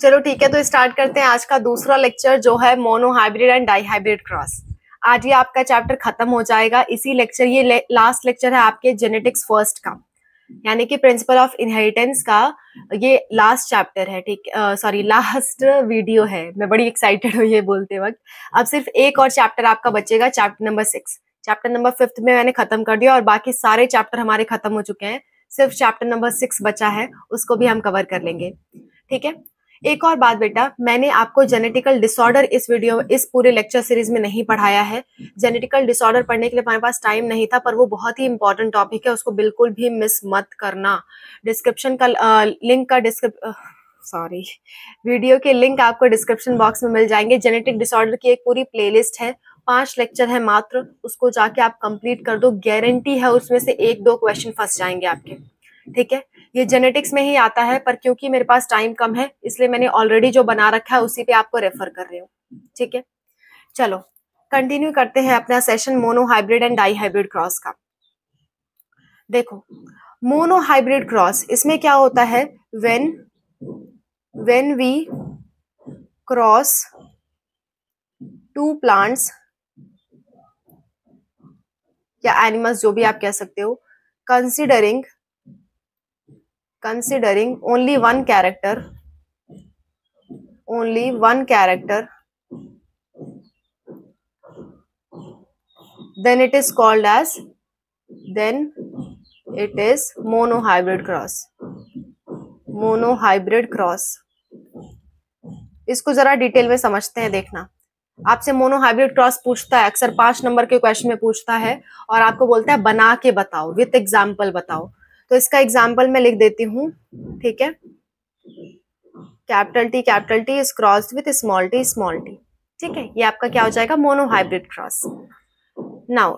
चलो ठीक है, तो स्टार्ट करते हैं आज का दूसरा लेक्चर जो है मोनोहाइब्रिड एंड डाईहाइब्रिड क्रॉस। आज ये आपका चैप्टर खत्म हो जाएगा। इसी लेक्चर ये लास्ट लेक्चर है आपके जेनेटिक्स फर्स्ट का, यानी कि प्रिंसिपल ऑफ इनहेरिटेंस का ये लास्ट चैप्टर है। ठीक, सॉरी लास्ट वीडियो है। मैं बड़ी एक्साइटेड हूँ ये बोलते वक्त। अब सिर्फ एक और चैप्टर आपका बचेगा, चैप्टर नंबर 6। चैप्टर नंबर 5 में मैंने खत्म कर दिया और बाकी सारे चैप्टर हमारे खत्म हो चुके हैं। सिर्फ चैप्टर नंबर 6 बचा है, उसको भी हम कवर कर लेंगे। ठीक है, एक और बात बेटा, मैंने आपको जेनेटिकल डिसऑर्डर इस पूरे लेक्चर सीरीज में नहीं पढ़ाया है। जेनेटिकल डिसऑर्डर पढ़ने के लिए हमारे पास टाइम नहीं था, पर वो बहुत ही इंपॉर्टेंट टॉपिक है, उसको बिल्कुल भी मिस मत करना। डिस्क्रिप्शन का लिंक का वीडियो के लिंक आपको डिस्क्रिप्शन बॉक्स में मिल जाएंगे। जेनेटिक डिसऑर्डर की एक पूरी प्लेलिस्ट है, 5 लेक्चर है मात्र, उसको जाके आप कंप्लीट कर दो। गारंटी है उसमें से 1-2 क्वेश्चन फंस जाएंगे आपके। ठीक है, ये जेनेटिक्स में ही आता है, पर क्योंकि मेरे पास टाइम कम है इसलिए मैंने ऑलरेडी जो बना रखा है उसी पे आपको रेफर कर रही हूँ। ठीक है, चलो कंटिन्यू करते हैं अपना session monohybrid and dihybrid cross का। देखो, मोनोहाइब्रिड क्रॉस, इसमें क्या होता है, व्हेन वी क्रॉस 2 प्लांट्स या एनिमल्स, जो भी आप कह सकते हो, considering only one character, then it is called as monohybrid cross। इसको जरा डिटेल में समझते हैं। देखना, आपसे मोनोहाइब्रिड क्रॉस पूछता है, अक्सर 5 नंबर के क्वेश्चन में पूछता है और आपको बोलता है बना के बताओ, विथ एग्जाम्पल बताओ। तो इसका एग्जाम्पल मैं लिख देती हूँ। ठीक है, capital T is crossed with small t। ठीक है, ये आपका क्या हो जाएगा, मोनोहाइब्रिड क्रॉस। नाउ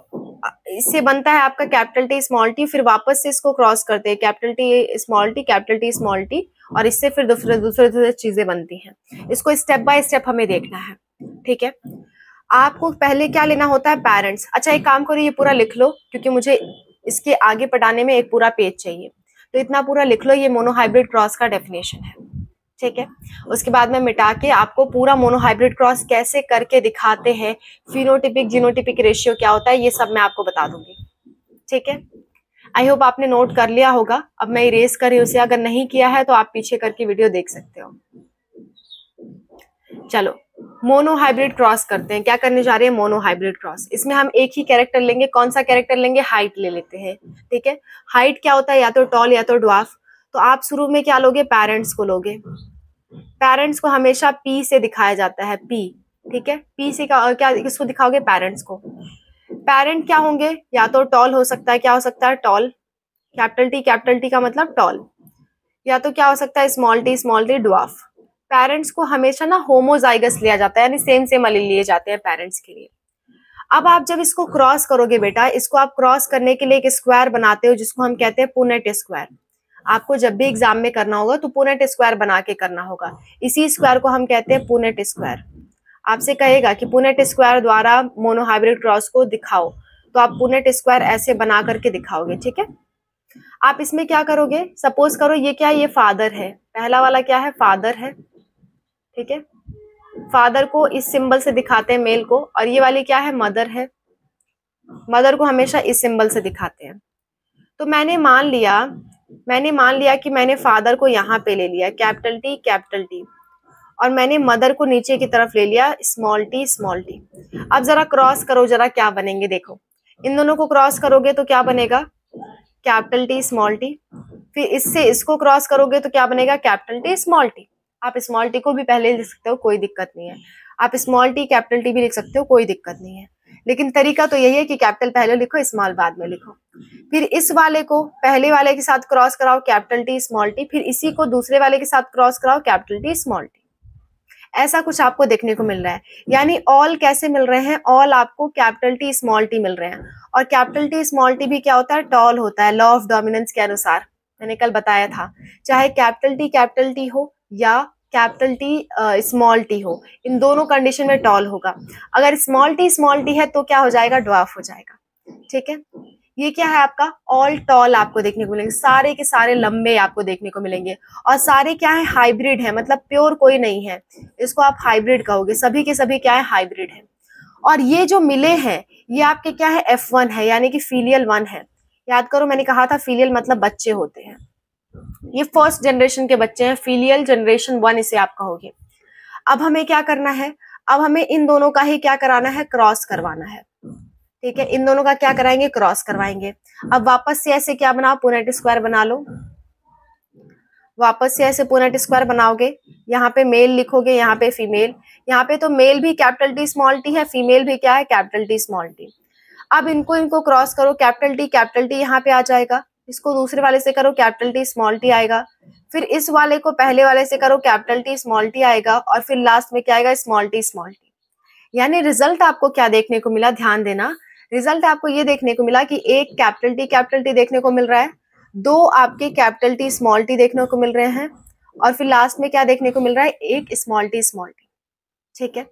इससे बनता है आपका कैपिटल T स्मॉल t, फिर वापस से इसको क्रॉस करते हैं, कैपिटल T स्मॉल t, और इससे फिर दूसरे चीजें बनती हैं। इसको स्टेप बाय स्टेप हमें देखना है। ठीक है, आपको पहले क्या लेना होता है, पेरेंट्स। अच्छा, एक काम करो, ये पूरा लिख लो, क्योंकि मुझे इसके आगे पढ़ाने में एक पूरा पेज चाहिए, तो इतना पूरा लिख लो, ये मोनोहाइब्रिड क्रॉस का डेफिनेशन है। ठीक है, उसके बाद में मिटा के आपको पूरा मोनोहाइब्रिड क्रॉस कैसे करके दिखाते हैं, फिनोटिपिक जीनोटिपिक रेशियो क्या होता है, ये सब मैं आपको बता दूंगी। ठीक है, आई होप आपने नोट कर लिया होगा। अब मैं इरेज कर रही हूँ उसे, अगर नहीं किया है तो आप पीछे करके वीडियो देख सकते हो। चलो मोनोहाइब्रिड क्रॉस करते हैं। क्या करने जा रहे हैं, मोनोहाइब्रिड क्रॉस। इसमें हम एक ही कैरेक्टर लेंगे। कौन सा कैरेक्टर लेंगे, हाइट ले लेते हैं। ठीक है, हाइट क्या होता है, या तो टॉल या तो ड्वार्फ। तो आप शुरू में क्या लोगे, पेरेंट्स को लोगे। पेरेंट्स को हमेशा पी से दिखाया जाता है, पी। ठीक है, पी से क्या किसको दिखाओगे, पेरेंट्स को। पेरेंट क्या होंगे, या तो टॉल हो सकता है, क्या हो सकता है, टॉल, कैपिटल टी का मतलब टॉल, या तो क्या हो सकता है, स्मॉल टी ड्वार्फ। पेरेंट्स को हमेशा ना होमोजाइगस लिया जाता है, यानी सेम अलील लिए जाते हैं पेरेंट्स के लिए। अब आप जब इसको क्रॉस करोगे बेटा, इसको आप क्रॉस करने के लिए एक स्क्वायर बनाते हो, जिसको हम कहते हैं पुनेट स्क्वायर। आपको जब भी एग्जाम में करना होगा तो पुनेट स्क्वायर बना के करना होगा। इसी स्क्वायर को हम कहते हैं पुनेट स्क्वायर। आपसे कहेगा कि पुनेट स्क्वायर द्वारा मोनोहाइब्रिड क्रॉस को दिखाओ, तो आप पुनेट स्क्वायर ऐसे बना करके दिखाओगे। ठीक है, आप इसमें क्या करोगे, सपोज करो ये क्या है, ये फादर है, पहला वाला क्या है, फादर है। ठीक है, फादर को इस सिंबल से दिखाते हैं, मेल को, और ये वाली क्या है, मदर है। मदर को हमेशा इस सिंबल से दिखाते हैं। तो मैंने मान लिया कि मैंने फादर को यहाँ पे ले लिया, कैपिटल टी, और मैंने मदर को नीचे की तरफ ले लिया, स्मॉल टी। अब जरा क्रॉस करो, जरा क्या बनेंगे, देखो, इन दोनों को क्रॉस करोगे तो क्या बनेगा, कैपिटल टी स्मॉल टी। फिर इससे इसको क्रॉस करोगे तो क्या बनेगा, कैपिटल टी स्मॉल टी। आप स्मॉल टी को भी पहले लिख सकते हो, कोई दिक्कत नहीं है। आप स्मॉल टी कैपिटल टी भी लिख सकते हो, कोई दिक्कत नहीं है। लेकिन तरीका तो यही है कि कैपिटल पहले लिखो, स्मॉल बाद में लिखो। फिर इस वाले को पहले वाले के साथ क्रॉस कराओ, कैपिटल टी स्मॉल टी। फिर इसी को दूसरे वाले के साथ क्रॉस कराओ, कैपिटल टी स्मॉल टी। ऐसा कुछ आपको देखने को मिल रहा है। यानी ऑल कैसे मिल रहे हैं, ऑल आपको कैपिटल टी स्मॉल टी मिल रहे हैं। और कैपिटल टी स्मॉल टी भी क्या होता है, टॉल होता है, लॉ ऑफ डोमिनेंस के अनुसार। मैंने कल बताया था, चाहे कैपिटल टी हो या कैपिटल टी स्मॉल टी हो, इन दोनों कंडीशन में टॉल होगा। अगर स्मॉल टी है तो क्या हो जाएगा, ड्वार्फ हो जाएगा। ठीक है, ये क्या है आपका ऑल टॉल आपको देखने को मिलेंगे, सारे के सारे लंबे आपको देखने को मिलेंगे। और सारे क्या है हाइब्रिड है, मतलब प्योर कोई नहीं है, इसको आप हाइब्रिड कहोगे, सभी के सभी क्या है हाइब्रिड है। और ये जो मिले हैं ये आपके क्या है F1 है, यानी कि फीलियल 1 है। याद करो मैंने कहा था फीलियल मतलब बच्चे होते हैं, ये फर्स्ट जनरेशन के बच्चे हैं, फीलियल जनरेशन 1 इसे आप कहोगे। अब हमें क्या करना है, अब हमें इन दोनों का ही क्या कराना है, क्रॉस करवाना है। ठीक है, इन दोनों का क्या कराएंगे, क्रॉस करवाएंगे। अब वापस से ऐसे क्या बनाओ, पुनेट स्क्वायर बना लो, वापस से ऐसे पुनेट स्क्वायर बनाओगे, यहाँ पे मेल लिखोगे, यहाँ पे फीमेल, यहाँ पे तो मेल भी कैपिटल टी स्मॉल टी है, फीमेल भी क्या है कैपिटल टी स्मॉल टी। अब इनको क्रॉस करो, कैपिटल टी यहाँ पे आ जाएगा, इसको दूसरे वाले से करो कैपिटल टी स्मॉल टी आएगा, फिर इस वाले को पहले वाले से करो कैपिटल टी स्मॉल टी आएगा, और फिर लास्ट में क्या आएगा स्मॉल टी स्मॉल टी। यानी रिजल्ट आपको क्या देखने को मिला, ध्यान देना, रिजल्ट आपको ये देखने को मिला कि एक कैपिटल टी देखने को मिल रहा है, दो आपके कैपिटल टी स्मॉल टी देखने को मिल रहे हैं, और फिर लास्ट में क्या देखने को मिल रहा है, एक स्मॉल टी। ठीक है,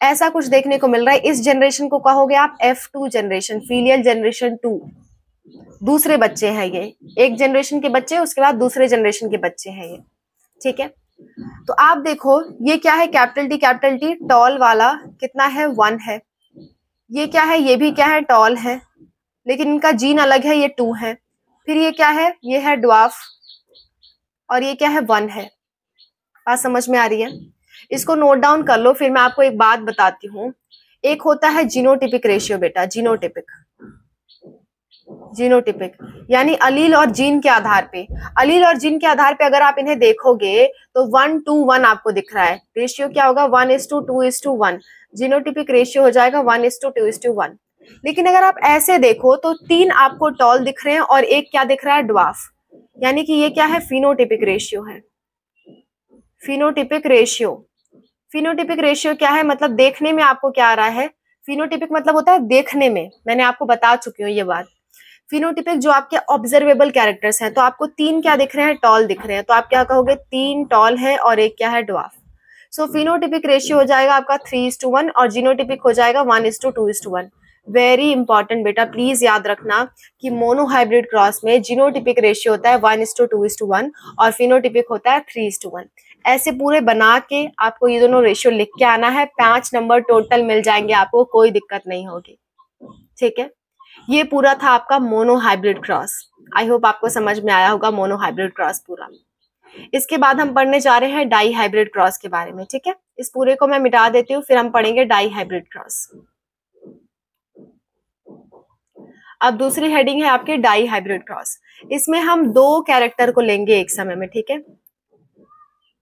ऐसा कुछ देखने को मिल रहा है। इस जनरेशन को कहोगे आप F2 जनरेशन, फीलियल जनरेशन 2। दूसरे बच्चे हैं ये, एक जनरेशन के बच्चे उसके बाद दूसरे जनरेशन के बच्चे हैं ये। ठीक है, तो आप देखो ये क्या है कैपिटल टी टॉल वाला कितना है 1 है, ये क्या है ये भी क्या है टॉल है, लेकिन इनका जीन अलग है, ये 2 है। फिर ये क्या है, ये है ड्वार्फ, और ये क्या है 1 है। बात समझ में आ रही है, इसको नोट डाउन कर लो। फिर मैं आपको एक बात बताती हूँ, एक होता है जीनोटिपिक रेशियो बेटा, जीनोटिपिक यानी अलील और जीन के आधार पे, अलील और जीन के आधार पे अगर आप इन्हें देखोगे तो 1:1 आपको दिख रहा है, रेशियो क्या होगा 1:2:1, जीनोटिपिक रेशियो हो जाएगा 1:2:1। लेकिन अगर आप ऐसे देखो तो 3 आपको टॉल दिख रहे हैं और एक क्या दिख रहा है ड्वार्फ, यानी कि ये क्या है फिनोटिपिक रेशियो है। फिनोटिपिक रेशियो क्या है, मतलब देखने में आपको क्या आ रहा है, फिनोटिपिक मतलब होता है देखने में, मैंने आपको बता चुकी हूँ ये बात। फिनोटिपिक जो आपके ऑब्जर्वेबल कैरेक्टर्स हैं, तो आपको 3 क्या दिख रहे हैं, टॉल दिख रहे हैं, तो आप क्या कहोगे 3 टॉल है और एक क्या है ड्वार्फ। सो फिनोटिपिक रेशियो हो जाएगा आपका 3:1 और जीनोटिपिक हो जाएगा 1:2:1। वेरी इंपॉर्टेंट बेटा, प्लीज याद रखना कि मोनोहाइब्रिड क्रॉस में जीनोटिपिक रेशियो होता है 1:2:1 और फिनोटिपिक होता है 3:1। ऐसे पूरे बना के आपको ये दोनों रेशियो लिख के आना है, 5 नंबर टोटल मिल जाएंगे आपको, कोई दिक्कत नहीं होगी। ठीक है, ये पूरा था आपका मोनोहाइब्रिड क्रॉस। आई होप आपको समझ में आया होगा मोनोहाइब्रिड क्रॉस पूरा। इसके बाद हम पढ़ने जा रहे हैं डाई हाइब्रिड क्रॉस के बारे में। ठीक है, इस पूरे को मैं मिटा देती हूँ, फिर हम पढ़ेंगे डाई हाइब्रिड क्रॉस। अब दूसरी हेडिंग है आपकी डाई हाइब्रिड क्रॉस। इसमें हम 2 कैरेक्टर को लेंगे एक समय में। ठीक है,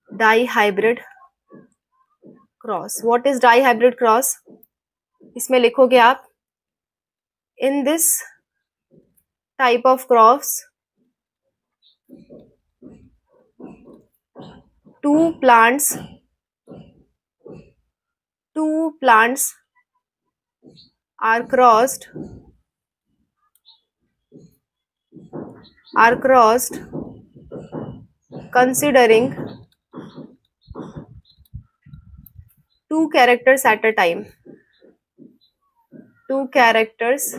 dihybrid cross, what is dihybrid cross, इसमें लिखोगे आप in this type of cross two plants are crossed considering 2 characters at a time. 2 characters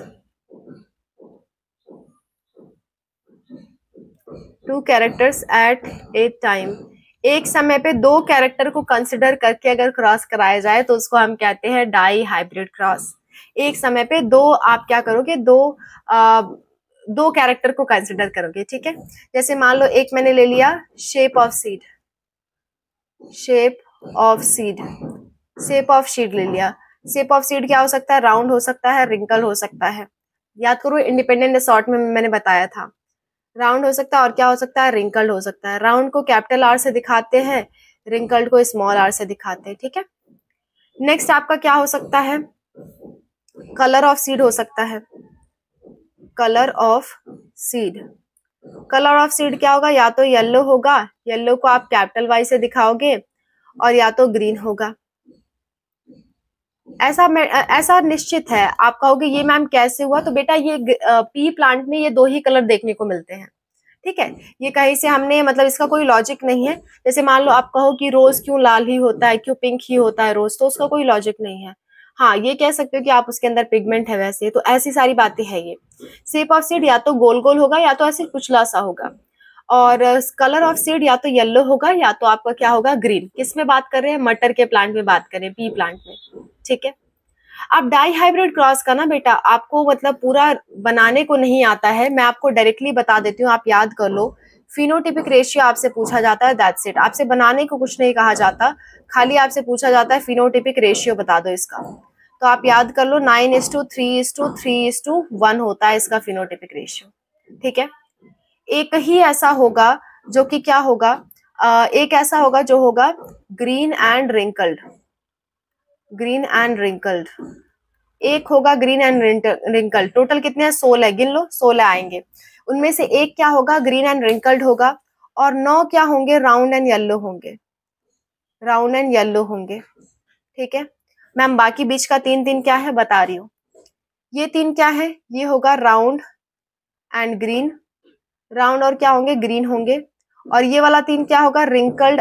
at a time. एक समय पे 2 कैरेक्टर को कंसिडर करके अगर क्रॉस कराया जाए तो उसको हम कहते हैं डाई हाइब्रिड क्रॉस। एक समय पे 2 आप क्या करोगे, 2 कैरेक्टर को कंसिडर करोगे। ठीक है, जैसे मान लो एक मैंने ले लिया शेप ऑफ सीड ले लिया। शेप ऑफ सीड क्या हो सकता है, राउंड हो सकता है, रिंकल हो सकता है। याद करो इंडिपेंडेंट असॉर्ट में मैंने बताया था, राउंड हो सकता है और क्या हो सकता है, रिंकल्ड हो सकता है। राउंड को कैपिटल आर से दिखाते हैं, रिंकल्ड को स्मॉल आर से दिखाते हैं। ठीक है, नेक्स्ट आपका क्या हो सकता है, कलर ऑफ सीड हो सकता है। कलर ऑफ सीड क्या होगा, या तो येलो होगा, येलो को आप कैपिटल वाई से दिखाओगे, और या तो ग्रीन होगा। ऐसा निश्चित है। आप कहोगे ये मैम कैसे हुआ, तो बेटा ये पी प्लांट में ये 2 ही कलर देखने को मिलते हैं। ठीक है, ये कहीं से हमने मतलब इसका कोई लॉजिक नहीं है। जैसे मान लो आप कहो कि रोज क्यों लाल ही होता है, क्यों पिंक ही होता है रोज, तो उसका कोई लॉजिक नहीं है। हाँ, ये कह सकते हो कि आप उसके अंदर पिगमेंट है वैसे, तो ऐसी सारी बातें हैं ये। शेप ऑफ सीड या तो गोल गोल होगा या तो ऐसे कुचला सा होगा, और कलर ऑफ सीड या तो येलो होगा या तो आपका क्या होगा, ग्रीन। किस में बात कर रहे हैं, मटर के प्लांट में बात कर रहे हैं, पी प्लांट में, ठीक है। अब डाई हाइब्रिड क्रॉस का ना बेटा आपको मतलब पूरा बनाने को नहीं आता है, मैं आपको डायरेक्टली बता देती हूँ, आप याद कर लो। फिनोटिपिक रेशियो आपसे पूछा जाता है, दैट्स इट। आपसे बनाने को कुछ नहीं कहा जाता, खाली आपसे पूछा जाता है फिनोटिपिक रेशियो बता दो इसका। तो आप याद कर लो 9:3:3:1 होता है इसका फिनोटिपिक रेशियो, ठीक है। एक ही ऐसा होगा जो कि क्या होगा, एक ऐसा होगा जो होगा green and wrinkled, green and wrinkled. एक होगा ग्रीन एंड रिंकल्ड। टोटल कितने हैं, 16, गिन लो, 16 आएंगे। उनमें से एक क्या होगा, ग्रीन एंड रिंकल्ड होगा, और 9 क्या होंगे, राउंड एंड येलो होंगे, राउंड एंड येलो होंगे, ठीक है। मैम बाकी बीच का 3 क्या है बता रही हूँ। ये 3 क्या है, ये होगा राउंड एंड ग्रीन, राउंड और क्या होंगे, ग्रीन होंगे। और ये वाला 3 क्या होगा, रिंकल्ड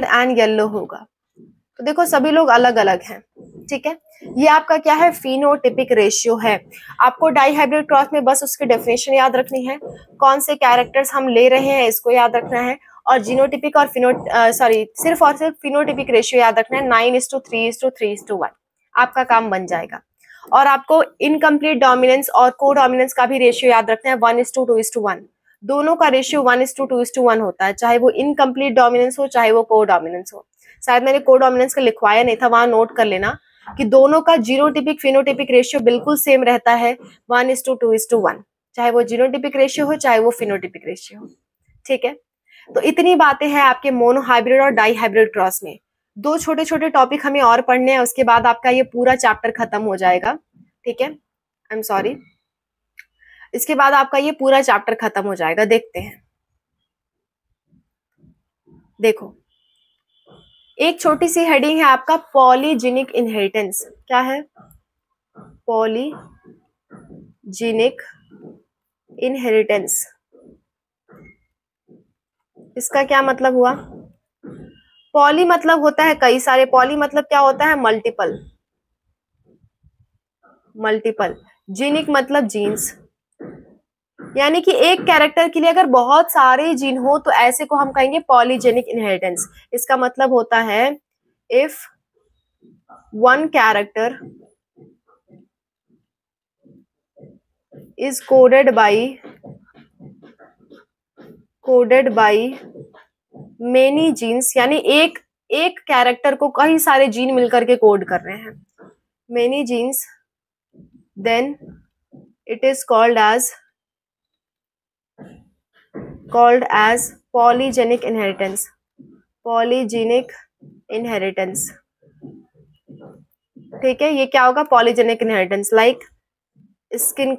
एंड येलो होगा। तो देखो सभी लोग अलग अलग हैं, ठीक है। ये आपका क्या है, फिनोटिपिक रेशियो है। आपको डाई हाइब्रिड क्रॉस में बस उसकी डेफिनेशन याद रखनी है, कौन से कैरेक्टर्स हम ले रहे हैं इसको याद रखना है, और जीनोटिपिक और सिर्फ और सिर्फ फिनोटिपिक रेशियो याद रखना है, 9:3:3:1। आपका काम बन जाएगा। और आपको इनकम्प्लीट डोमिनेंस और को डोमिनेंस का भी रेशियो याद रखना है, 1:2:1। दोनों का रेशियो 1:2:1 होता है, चाहे वो इनकम्प्लीट डोमिनेंस हो चाहे वो को डोमिनेंस हो। शायद मैंने को डोमिनेंस का लिखवाया नहीं था, वहां नोट कर लेना कि दोनों का जीनोटिपिक फिनोटिपिक रेशियो बिल्कुल सेम रहता है, 1:2:1, चाहे वो जीनोटिपिक रेशियो हो चाहे वो फिनोटिपिक रेशियो हो, ठीक है। तो इतनी बातें हैं आपके मोनो हाइब्रिड और डाई हाइब्रिड क्रॉस में। 2 छोटे छोटे टॉपिक हमें और पढ़ने हैं, उसके बाद आपका ये पूरा चैप्टर खत्म हो जाएगा, ठीक है। आई एम सॉरी, इसके बाद आपका ये पूरा चैप्टर खत्म हो जाएगा। देखते हैं, देखो एक छोटी सी हेडिंग है आपका पॉलीजेनिक इनहेरिटेंस। क्या है, पॉलीजेनिक इनहेरिटेंस। इसका क्या मतलब हुआ, पॉली मतलब होता है कई सारे, पॉली मतलब क्या होता है, मल्टीपल, मल्टीपल। जीनिक मतलब जीन्स, यानी कि एक कैरेक्टर के लिए अगर बहुत सारे जीन हो तो ऐसे को हम कहेंगे पॉलीजेनिक इनहेरिटेंस। इसका मतलब होता है if one character is coded by many genes, यानी एक कैरेक्टर को कई सारे जीन मिलकर के कोड कर रहे हैं, many genes, then it is called as polygenic inheritance, polygenic inheritance, ठीक है। ये क्या होगा, polygenic inheritance. Like skin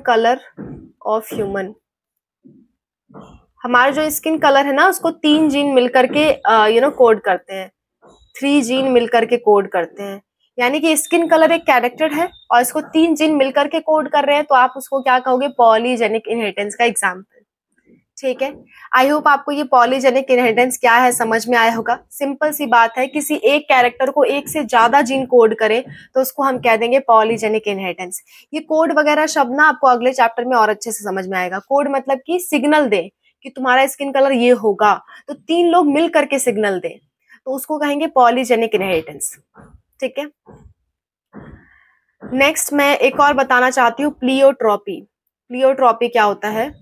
colour of human. हमारा जो स्किन कलर है ना उसको 3 जीन मिलकर के कोड करते हैं, 3 जीन मिलकर के कोड करते हैं। यानी कि स्किन कलर एक कैरेक्टर है और इसको 3 जीन मिलकर के कोड कर रहे हैं, तो आप उसको क्या कहोगे, पॉलीजेनिक इनहेरिटेंस का एग्जाम्पल, ठीक है। आई होप आपको ये पॉलीजेनिक इनहेरिटेंस क्या है समझ में आया होगा। सिंपल सी बात है, किसी एक कैरेक्टर को एक से ज्यादा जीन कोड करें तो उसको हम कह देंगे पॉलीजेनिक इनहेरिटेंस। ये कोड वगैरह शब्द ना आपको अगले चैप्टर में और अच्छे से समझ में आएगा। कोड मतलब कि सिग्नल दे कि तुम्हारा स्किन कलर ये होगा, तो 3 लोग मिल करके सिग्नल दे, तो उसको कहेंगे पॉलीजेनिक इनहेरिटेंस, ठीक है। नेक्स्ट मैं एक और बताना चाहती हूँ, प्लियोट्रॉपी। प्लियोट्रॉपी क्या होता है,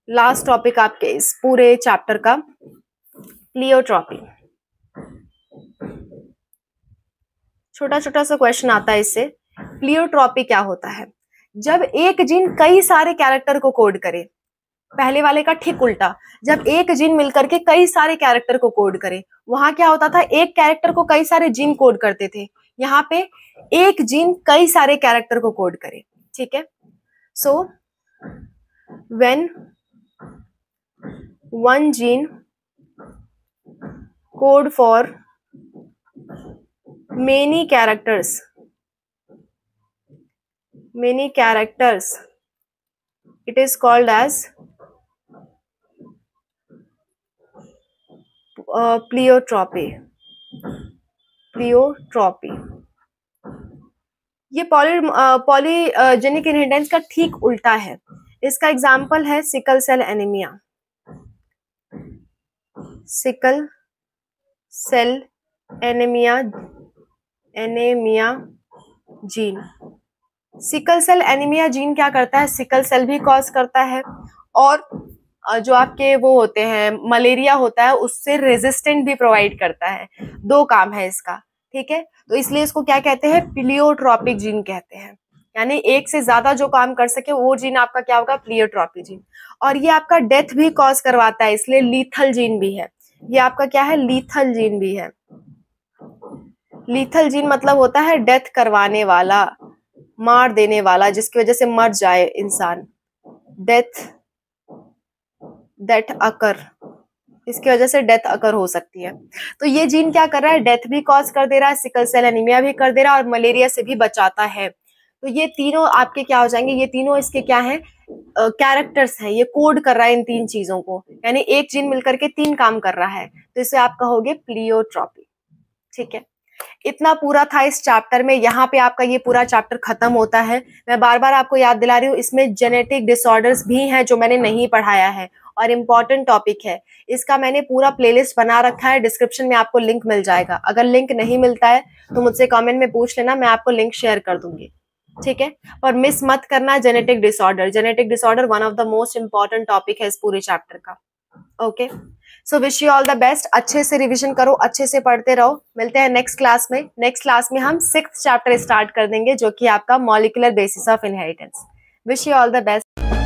लास्ट टॉपिक आपके इस पूरे चैप्टर का, प्लियोट्रॉपी। छोटा छोटा सा क्वेश्चन आता है इससे। प्लियोट्रॉपी क्या होता है, जब एक जीन कई सारे कैरेक्टर को कोड करे, पहले वाले का ठीक उल्टा, जब एक जीन मिलकर के कई सारे कैरेक्टर को कोड करे, वहां क्या होता था, एक कैरेक्टर को कई सारे जीन कोड करते थे, यहाँ पे एक जीन कई सारे कैरेक्टर को कोड करे, ठीक है। So when one gene code for many characters, it is called as pleiotropy, pleiotropy ये पॉलीजेनिक इनहेरिटेंस का ठीक उल्टा है। इसका एग्जाम्पल है sickle cell anaemia, sickle cell anaemia, anaemia gene. Sickle cell anaemia gene क्या करता है, सिकल सेल भी कॉज करता है और जो आपके वो होते हैं मलेरिया होता है उससे रेजिस्टेंट भी प्रोवाइड करता है। दो काम है इसका, ठीक है। तो इसलिए इसको क्या कहते हैं, प्लियोट्रॉपिक जीन कहते हैं। यानी एक से ज्यादा जो काम कर सके वो जीन आपका क्या होगा, प्लियोट्रॉपिक जीन। और ये आपका डेथ भी कॉज करवाता है, इसलिए लीथल जीन भी है। ये आपका क्या है, लीथल जीन भी है। लीथल जीन मतलब होता है डेथ करवाने वाला, मार देने वाला, जिसकी वजह से मर जाए इंसान। डेथ अकर, इसकी वजह से डेथ अकर हो सकती है। तो ये जीन क्या कर रहा है, डेथ भी कॉज कर दे रहा है, सिकल सेल एनीमिया भी कर दे रहा है और मलेरिया से भी बचाता है। तो ये तीनों आपके क्या हो जाएंगे, ये तीनों इसके क्या है, कैरेक्टर्स हैं। ये कोड कर रहा है इन तीन चीजों को, यानी एक जीन मिलकर के तीन काम कर रहा है। तो इसे आप कहोगे प्लियोट्रॉपी, ठीक है। इतना पूरा था इस चैप्टर में। यहाँ पे आपका ये पूरा चैप्टर खत्म होता है। मैं बार बार आपको याद दिला रही हूँ, इसमें जेनेटिक डिसऑर्डर्स भी हैं जो मैंने नहीं पढ़ाया है और इम्पॉर्टेंट टॉपिक है। इसका मैंने पूरा प्लेलिस्ट बना रखा है, डिस्क्रिप्शन में आपको लिंक मिल जाएगा। अगर लिंक नहीं मिलता है तो मुझसे कमेंट में पूछ लेना, मैं आपको लिंक शेयर कर दूंगी, ठीक है। और मिस मत करना genetic disorder. Genetic disorder one of the most important topic है इस पूरे चैप्टर का। Okay, so wish you all the best. अच्छे से रिवीजन करो, अच्छे से पढ़ते रहो। मिलते हैं नेक्स्ट क्लास में। नेक्स्ट क्लास में हम 6th चैप्टर स्टार्ट कर देंगे जो कि आपका molecular basis of inheritance. Wish you all the best.